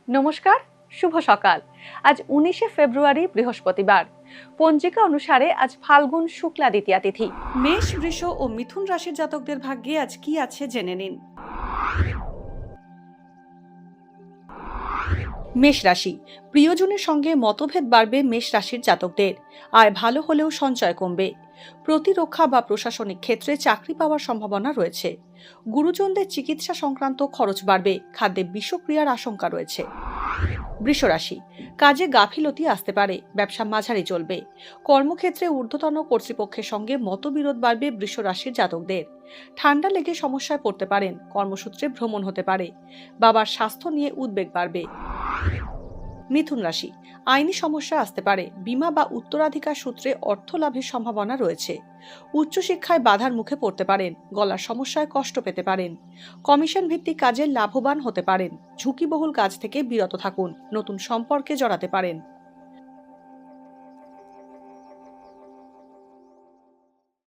নমস্কার, শুভ সকাল। আজ 19শে ফেব্রুয়ারি বৃহস্পতিবার। পঞ্জিকা অনুসারে আজ ফাল্গুন শুক্লা দ্বিতীয়া তিথি। মেষ, বৃষ ও মিথুন রাশির জাতকদের ভাগ্যে আজ কি আছে জেনে নিন। মেষ রাশি, প্রিয়জনের সঙ্গে মতভেদ বাড়বে। মেষ রাশির জাতকদের আয় ভালো হলেও সঞ্চয় কমবে। প্রতিরক্ষা বা প্রশাসনিক ক্ষেত্রে চাকরি পাওয়ার সম্ভাবনা রয়েছে। গুরুজনদের চিকিৎসা সংক্রান্ত খরচ বাড়বে। খাদ্যে বিষক্রিয়ার আশঙ্কা রয়েছে। বৃষ রাশি, কাজে গাফিলতি আসতে পারে। ব্যবসা মাঝারি চলবে। কর্মক্ষেত্রে ঊর্ধ্বতন কর্তৃপক্ষের সঙ্গে মতবিরোধ বাড়বে। বৃষ রাশির জাতকদের ঠান্ডা লেগে সমস্যায় পড়তে পারেন। কর্মসূত্রে ভ্রমণ হতে পারে। বাবার স্বাস্থ্য নিয়ে উদ্বেগ বাড়বে। মিথুন রাশি, আইনি সমস্যা আসতে পারে। বীমা বা উত্তরাধিকার সূত্রে অর্থ লাভের সম্ভাবনা রয়েছে। উচ্চশিক্ষায় বাধার মুখে পড়তে পারেন। গলার সমস্যায় কষ্ট পেতে পারেন। কমিশন ভিত্তিক কাজে লাভবান হতে পারেন। ঝুঁকিবহুল কাজ থেকে বিরত থাকুন। নতুন সম্পর্কে জড়াতে পারেন।